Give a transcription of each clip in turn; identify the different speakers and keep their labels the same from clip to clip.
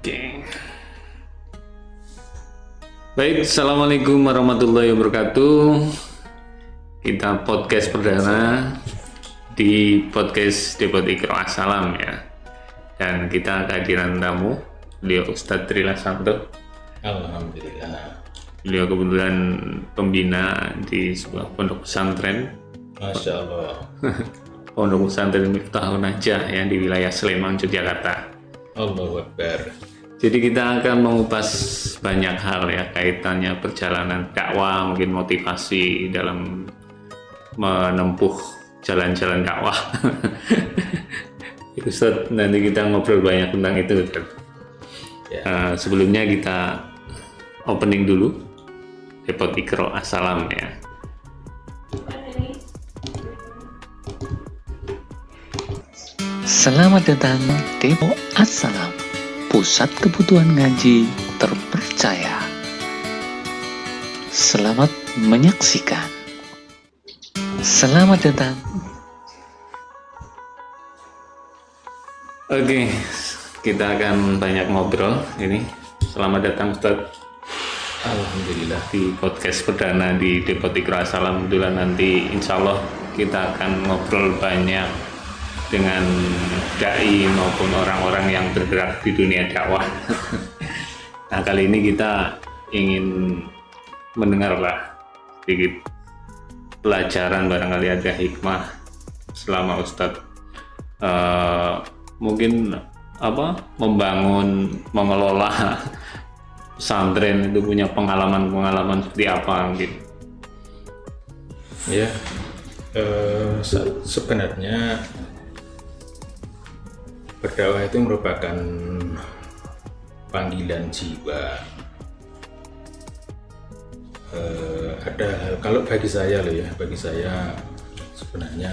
Speaker 1: Oke. Baik, assalamualaikum warahmatullahi wabarakatuh. Kita podcast perdana di podcast Depot Iqro Assalam ya. Dan kita kehadiran tamu, beliau Ustadz Trilasanto.
Speaker 2: Alhamdulillah.
Speaker 1: Beliau kebetulan pembina di sebuah pondok pesantren.
Speaker 2: Masya Allah.
Speaker 1: Pondok pesantren Miftahul Najah yang di wilayah Sleman, Yogyakarta.
Speaker 2: Allahu Akbar.
Speaker 1: Jadi kita akan mengupas banyak hal ya kaitannya perjalanan dakwah, mungkin motivasi dalam menempuh jalan-jalan dakwah. Ustadz, nanti kita ngobrol banyak tentang itu. Ya. Sebelumnya kita opening dulu Depot Iqro Assalam ya.
Speaker 3: Selamat datang Depot Assalam, pusat kebutuhan ngaji terpercaya. Selamat menyaksikan. Selamat datang.
Speaker 1: Oke, kita akan banyak ngobrol ini. Selamat datang Ustadz.
Speaker 2: Alhamdulillah.
Speaker 1: Di podcast perdana di Depot Iqro Assalam. Alhamdulillah nanti insya Allah kita akan ngobrol banyak dengan dai maupun orang-orang yang bergerak di dunia dakwah. Nah, kali ini kita ingin mendengarlah sedikit pelajaran, barangkali ada hikmah selama Ustadz mungkin membangun, mengelola pesantren itu punya pengalaman seperti apa mungkin.
Speaker 2: Ya, sebenarnya berdakwah itu merupakan panggilan jiwa. Kalau bagi saya sebenarnya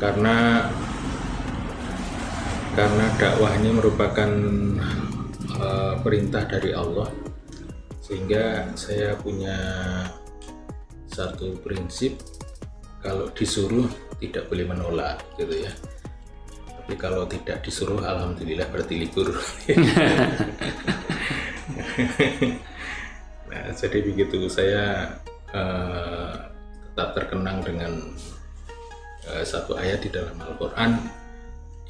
Speaker 2: karena dakwah ini merupakan perintah dari Allah, sehingga saya punya satu prinsip, kalau disuruh tidak boleh menolak gitu ya. Tapi kalau tidak disuruh, alhamdulillah berarti libur. Nah, jadi begitu. Saya tetap terkenang dengan satu ayat di dalam Al-Quran,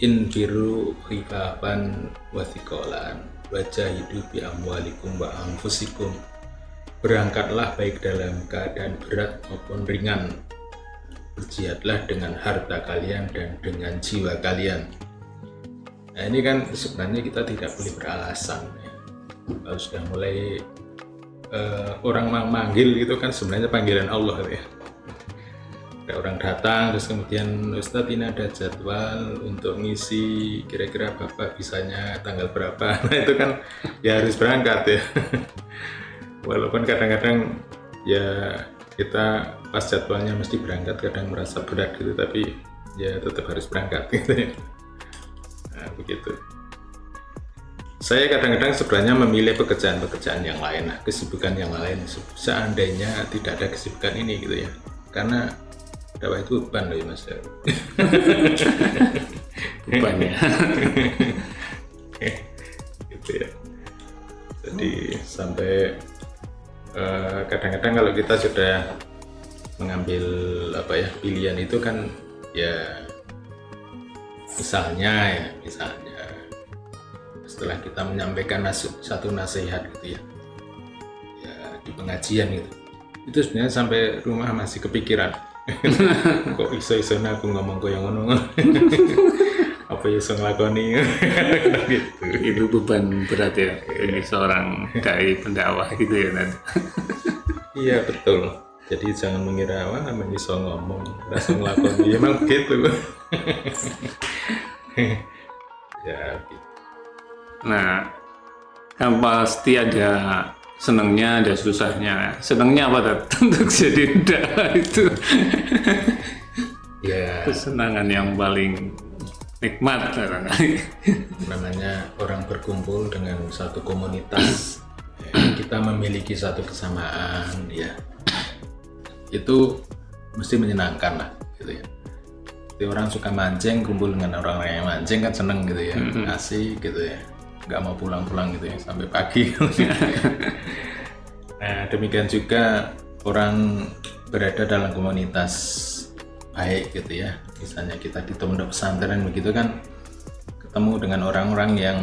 Speaker 2: infiru khifafan wa thiqalan wajahidu bi amwalikum wa anfusikum. Berangkatlah baik dalam keadaan berat maupun ringan, berjihadlah dengan harta kalian dan dengan jiwa kalian. Nah, ini kan sebenarnya kita tidak boleh beralasan ya. Kalau sudah mulai orang manggil gitu kan sebenarnya panggilan Allah ya. Ada orang datang terus kemudian, Ustadz ini ada jadwal untuk ngisi, kira-kira Bapak bisanya tanggal berapa. Nah, itu kan ya harus berangkat ya. Walaupun kadang-kadang ya kita pas jadwalnya mesti berangkat kadang merasa berat gitu, tapi ya tetap harus berangkat gitu ya. Nah, begitu. Saya kadang-kadang sebenarnya memilih pekerjaan yang lain, kesibukan yang lain, seandainya tidak ada kesibukan ini gitu ya, karena dakwah itu beban loh ya Mas.
Speaker 1: Bebannya.
Speaker 2: Gitu ya. Jadi sampai kadang-kadang kalau kita sudah mengambil pilihan itu kan ya misalnya setelah kita menyampaikan satu nasihat gitu ya di pengajian gitu, itu sebenarnya sampai rumah masih kepikiran. Kok iso aku ngomong kok yang ngono. Apa iso nglakoni gitu.
Speaker 1: Itu beban berat ya ini seorang dai pendakwah gitu ya nanti.
Speaker 2: Iya betul. Jadi jangan mengira namanya iso ngomong langsung nglakoni. Emang begitu. Ya gitu.
Speaker 1: Nah, kan pasti ada senangnya, ada susahnya. Senangnya apa untuk jadi dakwah itu?
Speaker 2: Ya.
Speaker 1: Kesenangan yang paling nikmat
Speaker 2: namanya orang berkumpul dengan satu komunitas, kita memiliki satu kesamaan ya, itu mesti menyenangkan lah gitu ya. Seperti orang suka mancing, kumpul dengan orang-orang yang mancing kan seneng gitu ya, asik gitu ya, nggak mau pulang-pulang gitu ya sampai pagi. Nah demikian juga orang berada dalam komunitas baik gitu ya, misalnya kita di pondok pesantren begitu kan, ketemu dengan orang-orang yang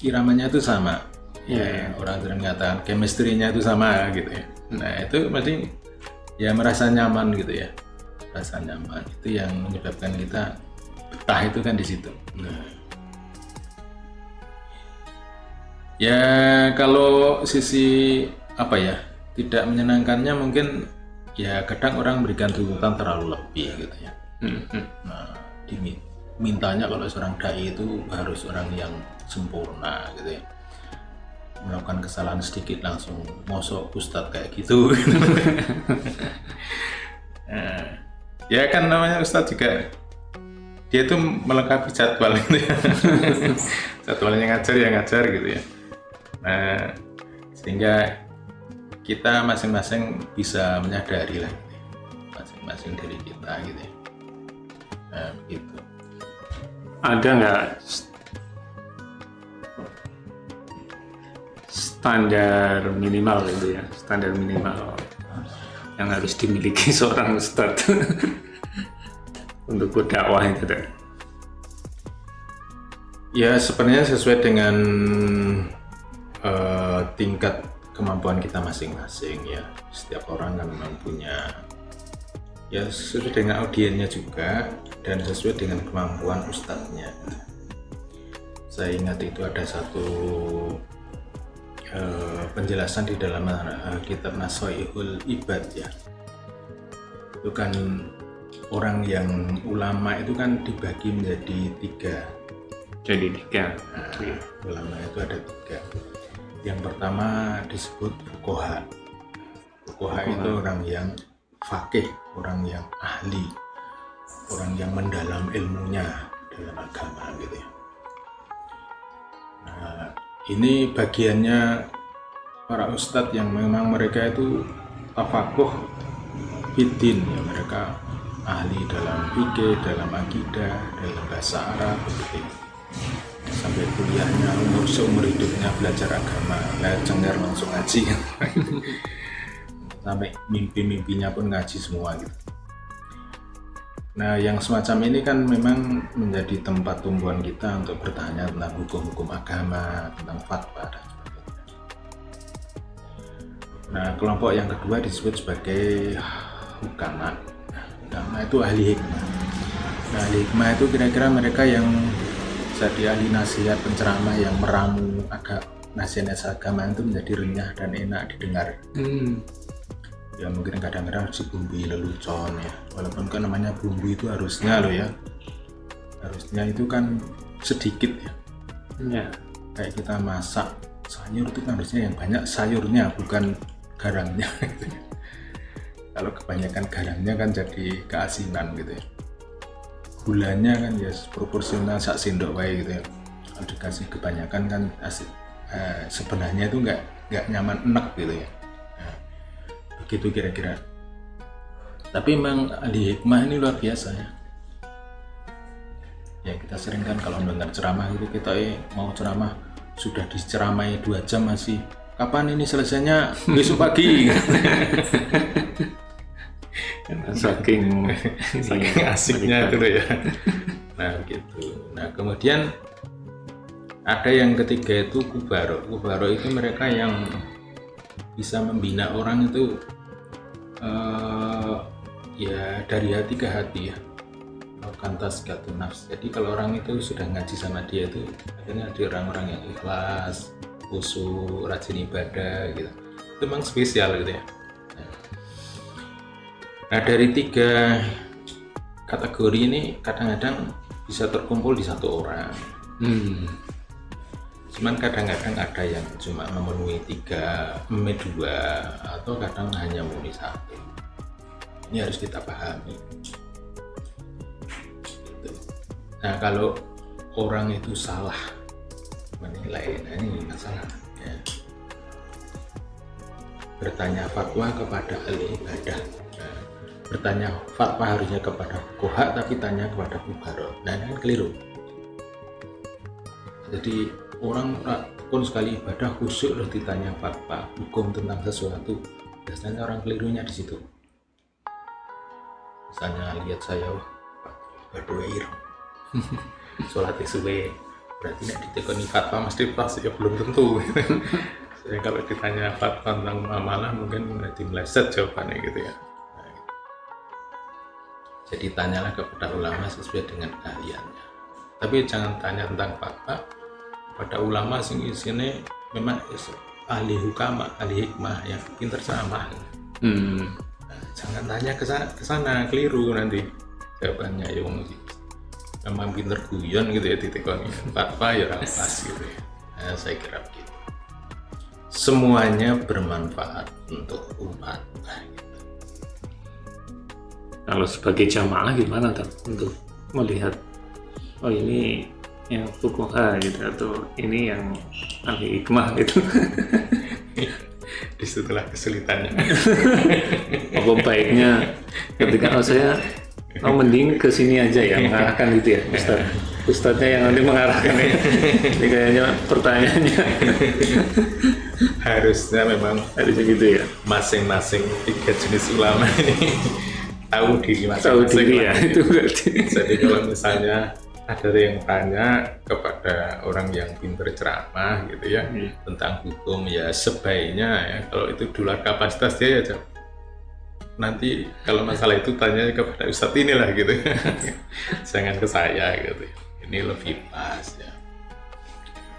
Speaker 2: iramanya itu sama, ya orang sering mengatakan chemistry-nya itu sama gitu ya. Nah itu berarti ya merasa nyaman gitu ya, rasa nyaman itu yang menyebabkan kita betah itu kan di situ. Ya kalau sisi apa ya tidak menyenangkannya mungkin ya kadang orang berikan tuntutan terlalu lebih gitu ya. Nah dimintanya kalau seorang dai itu harus orang yang sempurna gitu ya, melakukan kesalahan sedikit langsung mosok ustadz kayak gitu. Nah, ya kan namanya ustadz juga dia tuh melengkapi jadwal gitu ya. Jadwalnya ngajar ya ngajar gitu ya. Nah sehingga kita masing-masing bisa menyadari lah gitu ya, masing-masing dari kita gitu ya. Nah begitu.
Speaker 1: Ada nggak standar minimal gitu ya, standar minimal yang harus dimiliki seorang ustadz untuk berdakwah itu deh?
Speaker 2: Ya sebenarnya sesuai dengan tingkat kemampuan kita masing-masing ya. Setiap orang kan memang punya ya sesuai dengan audiennya juga dan sesuai dengan kemampuan ustadznya. Saya ingat itu ada satu penjelasan di dalam kitab Nasoihul Ibad ya. Itu kan orang yang ulama itu kan dibagi menjadi tiga.
Speaker 1: Jadi tiga.
Speaker 2: Nah, ulama itu ada tiga. Yang pertama disebut fuqaha. Fuqaha itu orang yang faqih, orang yang ahli, orang yang mendalam ilmunya dalam agama gitu ya. Nah, ini bagiannya para ustadz yang memang mereka itu tafakuh fiddin ya, mereka ahli dalam fikih, dalam akidah, dalam bahasa Arab begitu. Sampai kuliahnya seumur hidupnya belajar agama, cengar langsung ngaji. Sampai mimpi-mimpinya pun ngaji semua gitu. Nah yang semacam ini kan memang menjadi tempat tumpuan kita untuk bertanya tentang hukum-hukum agama, tentang fatwa dan sebagainya. Nah kelompok yang kedua disebut sebagai hukama. Hukama itu ahli hikmah. Nah ahli hikmah itu kira-kira mereka yang jadi ahli nasihat, penceramah yang meramu nasihat agama itu menjadi renyah dan enak didengar. Ya mungkin kadang-kadang si bumbu lelucon ya, walaupun kan namanya bumbu itu harusnya loh ya, harusnya itu kan sedikit ya. Kayak kita masak sayur itu kan harusnya yang banyak sayurnya bukan garamnya. Kalau kebanyakan garamnya kan jadi keasinan gitu ya. Gulanya kan ya proporsional sak sendok wae gitu ya. Kalau dikasih kebanyakan kan sebenarnya itu nggak nyaman enak gitu ya. Nah, begitu kira-kira. Tapi memang ahli hikmah ini luar biasa ya. Ya kita sering kan kalau mendengar ceramah gitu kita mau ceramah sudah diceramai 2 jam masih kapan ini selesainya besok pagi.
Speaker 1: saking
Speaker 2: asiknya dulu ya. Nah gitu. Nah kemudian ada yang ketiga itu kubaro. Kubaro itu mereka yang bisa membina orang itu ya dari hati ke hati ya. Kantas gatu nafs. Jadi kalau orang itu sudah ngaji sama dia itu akhirnya ada orang-orang yang ikhlas, khusyuk, rajin ibadah gitu. Itu memang spesial gitu ya. Nah dari 3 kategori ini kadang-kadang bisa terkumpul di satu orang. Cuman kadang-kadang ada yang cuma memenuhi 2 atau kadang hanya memenuhi 1. Ini harus kita pahami. Gitu. Nah kalau orang itu salah menilai, nah ini masalah. Ya. Bertanya fatwa kepada ahli ibadah. bertanya fatwa harusnya kepada fuqaha tapi tanya kepada kubaro. Nah ini kan keliru. Jadi orang tekun sekali ibadah khusyuk terus ditanya fatwa hukum tentang sesuatu, biasanya orang kelirunya di situ. Misalnya lihat saya, wah ibadah ireng, sholat suwe, berarti nek ditekoni fatwa mesti pas, ya belum tentu. Saya kalau ditanya fatwa tentang muamalah mungkin berarti meleset jawabannya gitu ya. Nah, gitu. Jadi tanyalah kepada ulama sesuai dengan keahliannya. Tapi jangan tanya tentang fatwa pada ulama sing isine memang ahli hukama, ahli hikmah yang pinter ceramah. Nah, jangan tanya ke sana, keliru nanti jawabannya ya memang pinter guyon gitu ya ditekoni fatwa ya pas gitu ya. Nah, saya kira begitu. Semuanya bermanfaat untuk umat. Nah, gitu.
Speaker 1: Kalau sebagai jamaah gimana tuh untuk melihat oh ini yang fuqaha gitu atau ini yang ahli hikmah gitu?
Speaker 2: Disitulah kesulitannya.
Speaker 1: Apa baiknya ketika saya mending ke sini aja ya, mengarahkan gitu ya Ustadznya yang nanti mengarahkan ya. Ini kayaknya pertanyaannya
Speaker 2: harusnya memang
Speaker 1: harusnya gitu ya,
Speaker 2: masing-masing 3 jenis ulama ini tahu diri
Speaker 1: tahu
Speaker 2: masing-masing
Speaker 1: diri ya itu berarti.
Speaker 2: Jadi kalau misalnya ada yang tanya kepada orang yang pinter ceramah gitu ya tentang hukum, ya sebaiknya ya kalau itu di luar kapasitas dia ya nanti kalau masalah itu tanya kepada Ustadz inilah gitu ya. Jangan ke saya gitu, ini lebih pas ya.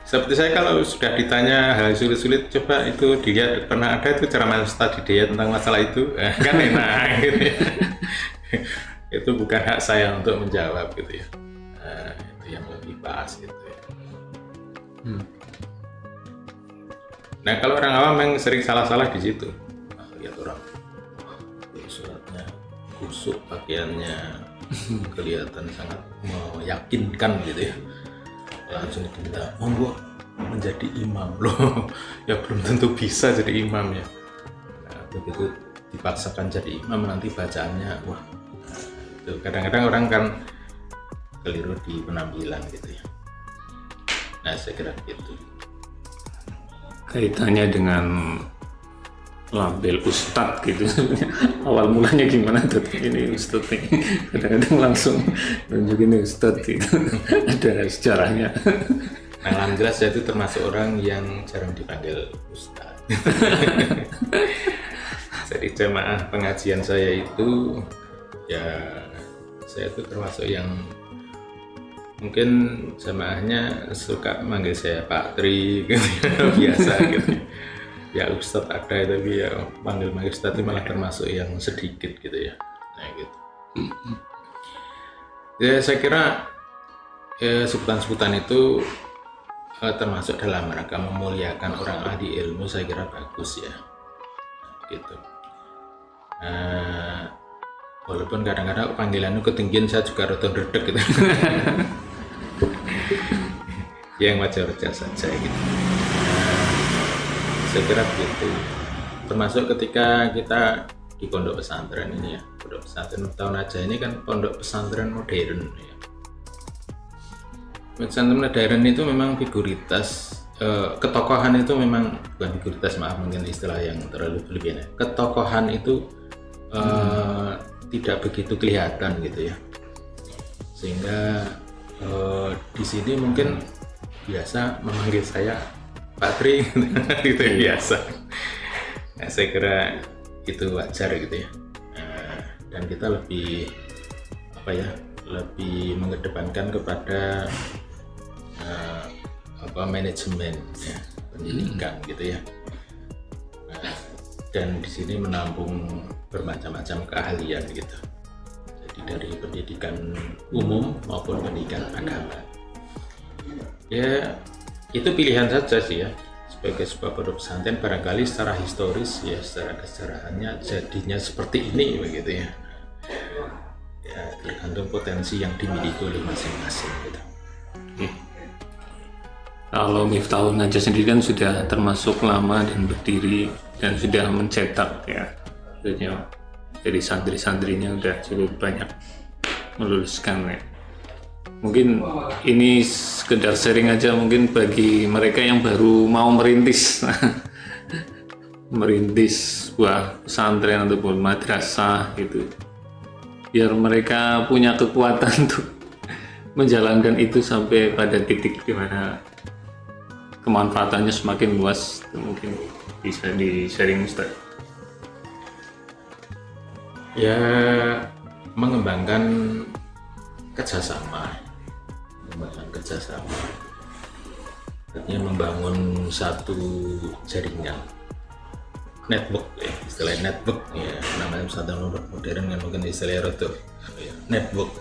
Speaker 2: Seperti saya kalau sudah ditanya hal sulit-sulit, coba itu dia pernah ada itu ceramah Ustadz dia tentang masalah itu, kan enak gitu ya. Itu bukan hak saya untuk menjawab gitu ya. Nah, itu yang lebih pas gitu ya. Nah kalau orang awam yang sering salah-salah di situ, lihat orang suratnya kusuk, pakaiannya kelihatan sangat meyakinkan gitu ya, langsung diminta monggo menjadi imam loh. Ya belum tentu bisa jadi imam ya. Nah, begitu dipaksakan jadi imam nanti bacaannya wah, itu kadang-kadang orang kan keliru di penampilan gitu ya. Nah saya kira gitu.
Speaker 1: Kaitannya dengan label ustadz gitu. Awal mulanya gimana tuh ini ustadz nih, kadang-kadang langsung nunjukin ustadz gitu. Ada sejarahnya.
Speaker 2: Nah yang jelas saya itu termasuk orang yang jarang dipanggil ustadz. Jadi jemaah pengajian saya itu ya saya itu termasuk yang mungkin jemaahnya suka manggil saya Pak Tri gitu ya, biasa gitu ya. Ustadz ada tapi ya manggil Ustadz itu malah termasuk yang sedikit gitu ya. Nah gitu ya, saya kira ya, sebutan-sebutan itu termasuk dalam rangka memuliakan orang ahli ilmu, saya kira bagus ya gitu. Walaupun kadang-kadang panggilan itu ketinggian saya juga redek gitu. Yang wajar-wajar saja gitu. Saya kira begitu. Termasuk ketika kita di pondok pesantren ini ya, pondok pesantren tahun aja ini kan pondok pesantren modern ya. Pesantren modern itu memang figuritas, ketokohan itu memang bukan figuritas, maaf mungkin istilah yang terlalu berlebihan ya. Ketokohan itu tidak begitu kelihatan gitu ya, sehingga di sini mungkin biasa memanggil saya Pak Tri gitu ya, biasa. Nah, saya kira itu wajar gitu ya. Dan kita lebih lebih mengedepankan kepada manajemen ya, pendidikan gitu ya. Dan di sini menampung bermacam-macam keahlian gitu. Jadi dari pendidikan umum maupun pendidikan agama. Ya itu pilihan saja sih ya. Sebagai sebuah pondok pesantren barangkali secara historis ya, secara kesejarahannya jadinya seperti ini begitu ya. Ya tergantung potensi yang dimiliki oleh masing-masing gitu.
Speaker 1: Kalau Miftahul Najah sendiri kan sudah termasuk lama dan berdiri dan sudah mencetak ya, Jadi santri-santrinya udah cukup banyak meluluskan ya. Mungkin ini sekedar sharing aja mungkin bagi mereka yang baru mau merintis merintis sebuah pesantren ataupun madrasah gitu, biar mereka punya kekuatan untuk menjalankan itu sampai pada titik di mana kemanfaatannya semakin luas. Itu mungkin bisa di sharing Ustaz.
Speaker 2: Ya, mengembangkan kerjasama, artinya membangun satu jaringan network ya, istilah network ya, namanya pesantren modern kan mungkin istilah itu network.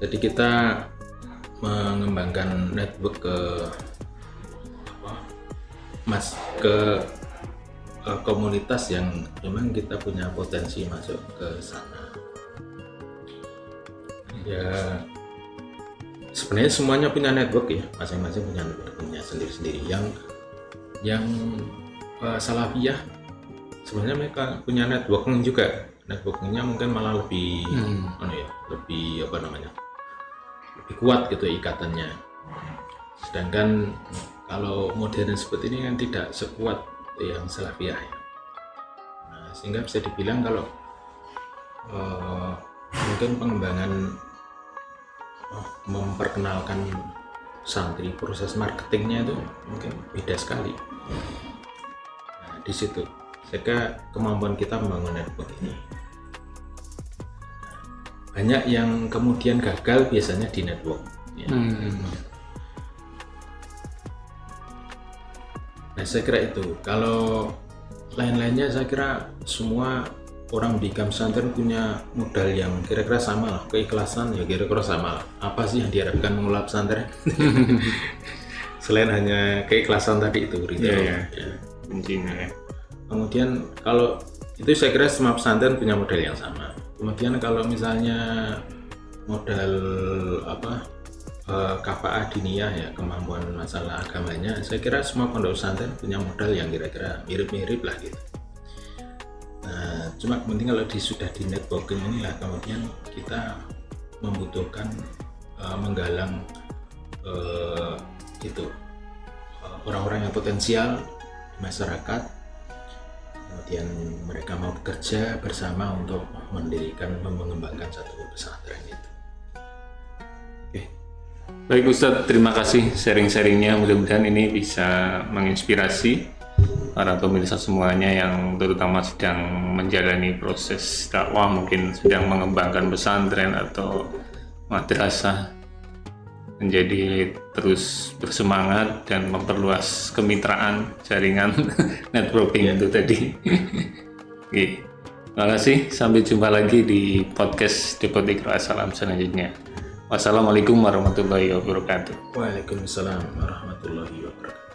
Speaker 2: Jadi kita mengembangkan network ke komunitas yang memang kita punya potensi masuk ke sana. Ya, sebenarnya semuanya punya network ya, masing-masing punya networknya sendiri-sendiri. Yang Salafiyah sebenarnya mereka punya networking juga. Networkingnya mungkin malah lebih lebih lebih kuat gitu ikatannya. Sedangkan kalau modern seperti ini kan tidak sekuat yang Salafiyah ya. Nah, sehingga bisa dibilang kalau mungkin pengembangan memperkenalkan santri, proses marketingnya itu mungkin beda sekali. Nah, di situ sehingga kemampuan kita membangun network ini banyak yang kemudian gagal biasanya di network ya. Nah, saya kira itu. Kalau lain-lainnya saya kira semua orang di pesantren punya modal yang kira-kira sama lah, keikhlasan ya kira-kira sama lah. Apa sih yang diharapkan mengelola pesantren? Selain hanya keikhlasan tadi itu gitu.
Speaker 1: Ya. Kuncinya ya.
Speaker 2: Kemudian kalau itu saya kira semua pesantren punya modal yang sama. Kemudian kalau misalnya modal kafa'ah diniyah ya, kemampuan masalah agamanya, saya kira semua pondok pesantren punya modal yang kira-kira mirip-mirip lah gitu. Nah, cuma penting kalau sudah di networking inilah kemudian kita membutuhkan menggalang orang-orang yang potensial di masyarakat, kemudian mereka mau bekerja bersama untuk mengembangkan satu pesantren itu.
Speaker 1: Baik Ustadz, terima kasih sharing-sharingnya. Mudah-mudahan ini bisa menginspirasi para pemirsa semuanya yang terutama sedang menjalani proses dakwah, mungkin sedang mengembangkan pesantren atau madrasah, menjadi terus bersemangat dan memperluas kemitraan jaringan networking itu tadi. Oke, terima kasih. Sampai jumpa lagi di podcast Depot Iqra Salam selanjutnya. Wassalamualaikum warahmatullahi wabarakatuh.
Speaker 2: Waalaikumsalam warahmatullahi wabarakatuh.